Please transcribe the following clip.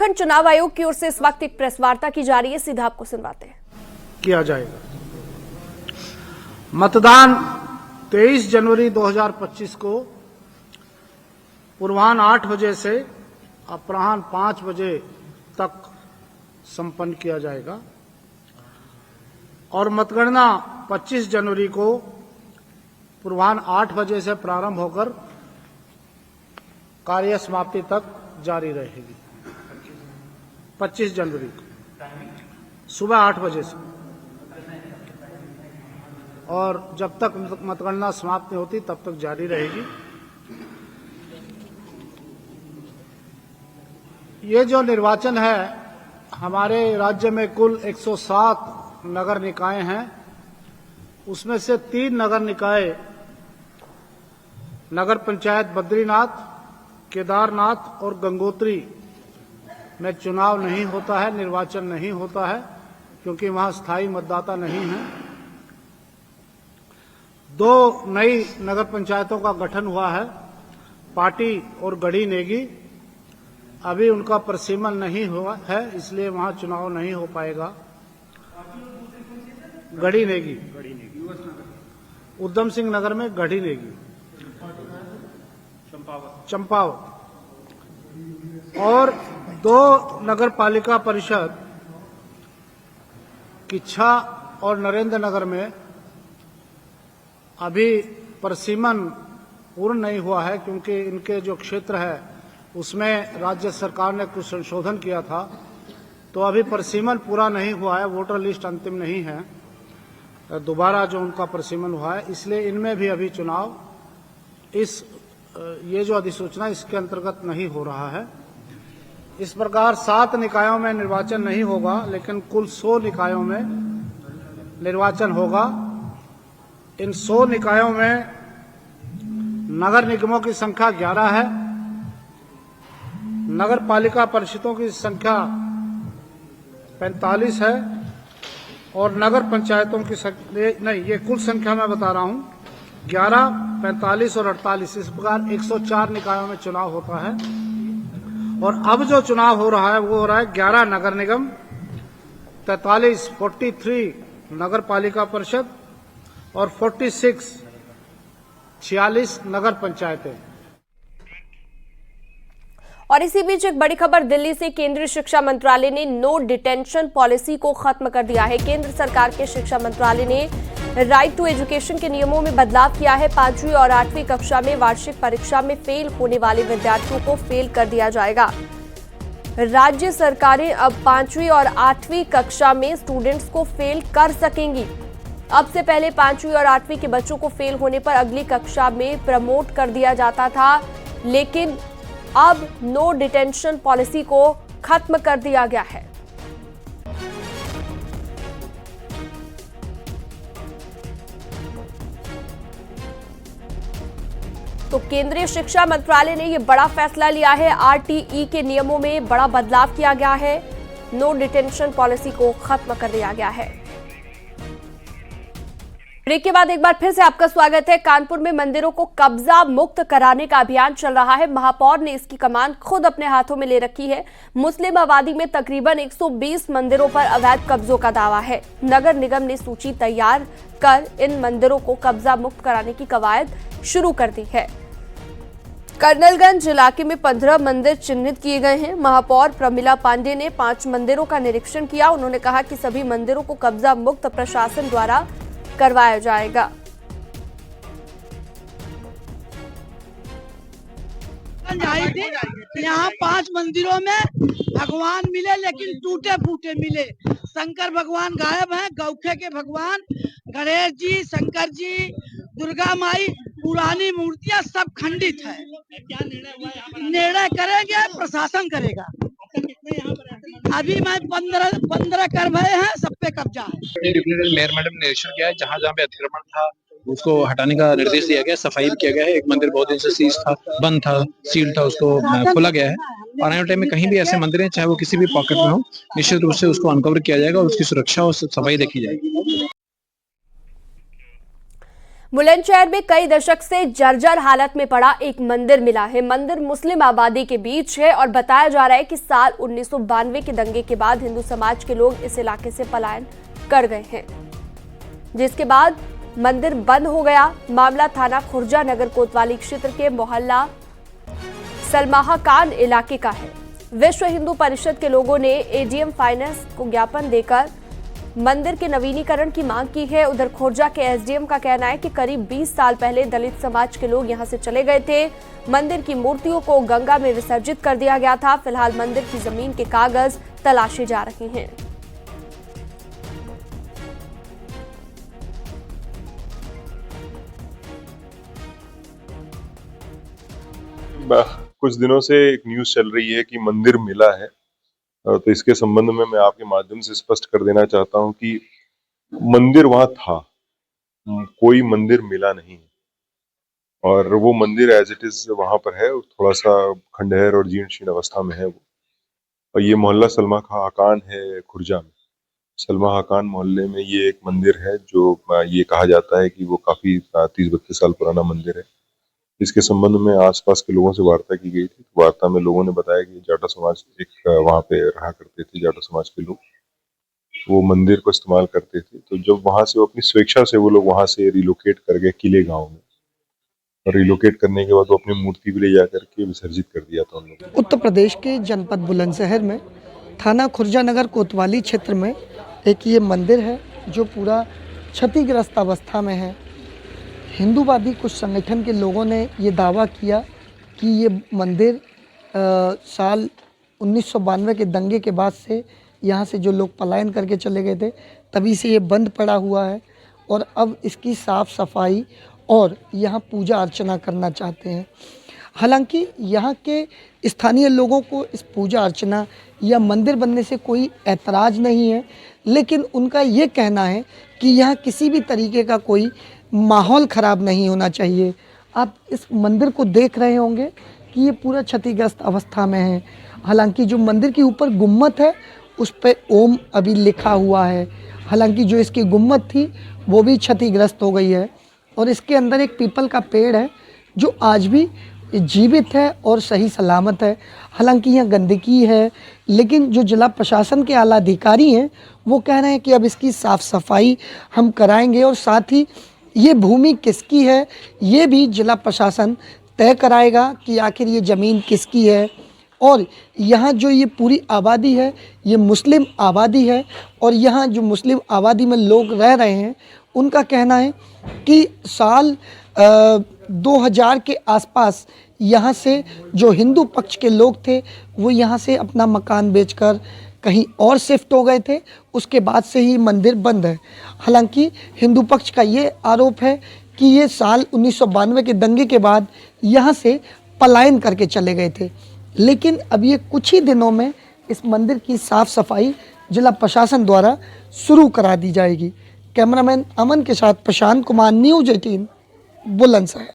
उत्तराखंड चुनाव आयोग की ओर से इस वक्त एक प्रेस वार्ता की जा रही है, सीधा आपको सुनवाते हैं। किया जाएगा। मतदान 23 जनवरी 2025 को पूर्वाह्न 8 बजे से अपराह्न 5 बजे तक संपन्न किया जाएगा और मतगणना 25 जनवरी को पूर्वाह्न 8 बजे से प्रारंभ होकर कार्य समाप्ति तक जारी रहेगी। 25 जनवरी को सुबह 8 बजे से और जब तक मतगणना समाप्त नहीं होती तब तक जारी रहेगी। ये जो निर्वाचन है, हमारे राज्य में कुल 107 नगर निकाय हैं, उसमें से 3 नगर निकाय नगर पंचायत बद्रीनाथ, केदारनाथ और गंगोत्री में चुनाव नहीं होता है, निर्वाचन नहीं होता है, क्योंकि वहां स्थायी मतदाता नहीं है। 2 नई नगर पंचायतों का गठन हुआ है, पाटी और गढ़ी नेगी। अभी उनका परिसीमन नहीं हुआ है, इसलिए वहां चुनाव नहीं हो पाएगा। गढ़ी नेगी, उधम सिंह नगर में गढ़ी नेगी, चंपावत और 2 नगर पालिका परिषद किच्छा और नरेंद्र नगर में अभी परिसीमन पूर्ण नहीं हुआ है, क्योंकि इनके जो क्षेत्र है उसमें राज्य सरकार ने कुछ संशोधन किया था, तो अभी परिसीमन पूरा नहीं हुआ है, वोटर लिस्ट अंतिम नहीं है, दोबारा जो उनका परिसीमन हुआ है, इसलिए इनमें भी अभी चुनाव ये जो अधिसूचना इसके अंतर्गत नहीं हो रहा है। इस प्रकार 7 निकायों में निर्वाचन नहीं होगा, लेकिन कुल 100 निकायों में निर्वाचन होगा। इन 100 निकायों में नगर निगमों की संख्या 11 है, नगर पालिका परिषदों की संख्या 45 है और नगर पंचायतों की नहीं, ये कुल संख्या मैं बता रहा हूं, 11, 45 और 48। इस प्रकार 104 निकायों में चुनाव होता है। और अब जो चुनाव हो रहा है वो हो रहा है 11 नगर निगम, 43 नगर पालिका परिषद और 46 नगर पंचायतें। और इसी बीच एक बड़ी खबर दिल्ली से, केंद्रीय शिक्षा मंत्रालय ने नो डिटेंशन पॉलिसी को खत्म कर दिया है। केंद्र सरकार के शिक्षा मंत्रालय ने राइट टू एजुकेशन के नियमों में बदलाव किया है। 5वीं और 8वीं कक्षा में वार्षिक परीक्षा में फेल होने वाले विद्यार्थियों को फेल कर दिया जाएगा। राज्य सरकारें अब 5वीं और 8वीं कक्षा में स्टूडेंट्स को फेल कर सकेंगी। अब से पहले 5वीं और 8वीं के बच्चों को फेल होने पर अगली कक्षा में प्रमोट कर दिया जाता था, लेकिन अब नो डिटेंशन पॉलिसी को खत्म कर दिया गया है। तो केंद्रीय शिक्षा मंत्रालय ने यह बड़ा फैसला लिया है। आरटीई के नियमों में बड़ा बदलाव किया गया है। नो डिटेंशन पॉलिसी को खत्म कर दिया गया है। ब्रेक के बाद एक बार फिर से आपका स्वागत है। कानपुर में मंदिरों को कब्जा मुक्त कराने का अभियान चल रहा है। महापौर ने इसकी कमान खुद अपने हाथों में ले रखी है। मुस्लिम आबादी में तकरीबन 120 मंदिरों पर अवैध कब्जों का दावा है। नगर निगम ने सूची तैयार कर इन मंदिरों को कब्जा मुक्त कराने की कवायद शुरू कर दी है। कर्नलगंज इलाके में 15 मंदिर चिन्हित किए गए हैं। महापौर प्रमिला पांडे ने 5 मंदिरों का निरीक्षण किया। उन्होंने कहा कि सभी मंदिरों को कब्जा मुक्त प्रशासन द्वारा करवाया जाएगा। यहाँ 5 मंदिरों में भगवान मिले, लेकिन टूटे फूटे मिले। शंकर भगवान गायब हैं, गौखे के भगवान, गणेश जी, शंकर जी, दुर्गा माई, पुरानी मूर्तियाँ सब खंडित है। क्या निर्णय करेंगे, प्रशासन करेगा। अभी मैं 15 कर भरे हैं, सब पे कब्जा है। डिप्टी मेयर मैडम ने निरीक्षण किया है, जहाँ पे अतिक्रमण था उसको हटाने का निर्देश दिया गया, सफाई भी किया गया है। एक मंदिर बहुत दिन से सीज था, बंद था, सील था, उसको खोला गया है। और आने वाले टाइम में कहीं भी ऐसे मंदिर हैं, चाहे वो किसी भी पॉकेट में हो, निश्चित रूप से उसको अनकवर किया जाएगा और उसकी सुरक्षा और सफाई देखी जाएगी। बुलंदशहर में कई दशक से जर्जर हालत में पड़ा एक मंदिर मिला है। मंदिर मुस्लिम आबादी के बीच है और बताया जा रहा है कि साल 1992 के दंगे के बाद हिंदू समाज के लोग इस इलाके से पलायन कर गए हैं, जिसके बाद मंदिर बंद हो गया। मामला थाना खुर्जा नगर कोतवाली क्षेत्र के मोहल्ला सलमाहा कान इलाके का है। विश्व हिंदू परिषद के लोगों ने एडीएम फाइनेंस को ज्ञापन देकर मंदिर के नवीनीकरण की मांग की है। उधर खोरजा के एसडीएम का कहना है कि करीब 20 साल पहले दलित समाज के लोग यहां से चले गए थे। मंदिर की मूर्तियों को गंगा में विसर्जित कर दिया गया था। फिलहाल मंदिर की जमीन के कागज तलाशे जा रहे हैं। कुछ दिनों से एक न्यूज़ चल रही है कि मंदिर मिला है, तो इसके संबंध में मैं आपके माध्यम से स्पष्ट कर देना चाहता हूं कि मंदिर वहां था, कोई मंदिर मिला नहीं और वो मंदिर एज इट इज वहां पर है, थोड़ा सा खंडहर और जीर्ण शीर्ण अवस्था में है वो। और ये मोहल्ला सलमा हकान है खुर्जा में। सलमा हकान मोहल्ले में ये एक मंदिर है जो ये कहा जाता है कि वो काफी 30-32 साल पुराना मंदिर है। इसके संबंध में आसपास के लोगों से वार्ता की गई थी। वार्ता में लोगों ने बताया कि जाटा समाज एक वहां पे रहा करते थे, जाटा समाज के लोग वो मंदिर को इस्तेमाल करते थे। तो जब वहां से वो अपनी स्वेच्छा से वो लोग वहां से रिलोकेट कर गए किले गांव में, और रिलोकेट करने के बाद वो अपनी मूर्ति भी ले जाकर के विसर्जित कर दिया था उन लोगों। उत्तर प्रदेश के जनपद बुलंदशहर में थाना खुर्जा नगर कोतवाली क्षेत्र में एक ये मंदिर है जो पूरा क्षतिग्रस्त अवस्था में है। हिंदूवादी कुछ संगठन के लोगों ने ये दावा किया कि ये मंदिर साल 1992 के दंगे के बाद से यहाँ से जो लोग पलायन करके चले गए थे तभी से ये बंद पड़ा हुआ है और अब इसकी साफ़ सफाई और यहाँ पूजा अर्चना करना चाहते हैं। हालांकि यहाँ के स्थानीय लोगों को इस पूजा अर्चना या मंदिर बनने से कोई ऐतराज़ नहीं है, लेकिन उनका ये कहना है कि यहाँ किसी भी तरीके का कोई माहौल ख़राब नहीं होना चाहिए। आप इस मंदिर को देख रहे होंगे कि ये पूरा क्षतिग्रस्त अवस्था में है। हालांकि जो मंदिर के ऊपर गुम्मत है उस पर ओम अभी लिखा हुआ है। हालांकि जो इसकी गुम्मत थी वो भी क्षतिग्रस्त हो गई है और इसके अंदर एक पीपल का पेड़ है जो आज भी जीवित है और सही सलामत है। हालांकि यहाँ गंदगी है, लेकिन जो जिला प्रशासन के आला अधिकारी हैं वो कह रहे हैं कि अब इसकी साफ़ सफाई हम कराएंगे और साथ ही ये भूमि किसकी है ये भी जिला प्रशासन तय कराएगा कि आखिर ये ज़मीन किसकी है। और यहाँ जो ये पूरी आबादी है ये मुस्लिम आबादी है और यहाँ जो मुस्लिम आबादी में लोग रह रहे हैं उनका कहना है कि साल 2000 के आसपास यहाँ से जो हिंदू पक्ष के लोग थे वो यहाँ से अपना मकान बेचकर कहीं और शिफ्ट हो गए थे, उसके बाद से ही मंदिर बंद है। हालांकि हिंदू पक्ष का ये आरोप है कि ये साल 1992 के दंगे के बाद यहाँ से पलायन करके चले गए थे, लेकिन अब ये कुछ ही दिनों में इस मंदिर की साफ़ सफाई जिला प्रशासन द्वारा शुरू करा दी जाएगी। कैमरामैन अमन के साथ प्रशांत कुमार, न्यूज़ 18 बुलंदशहर।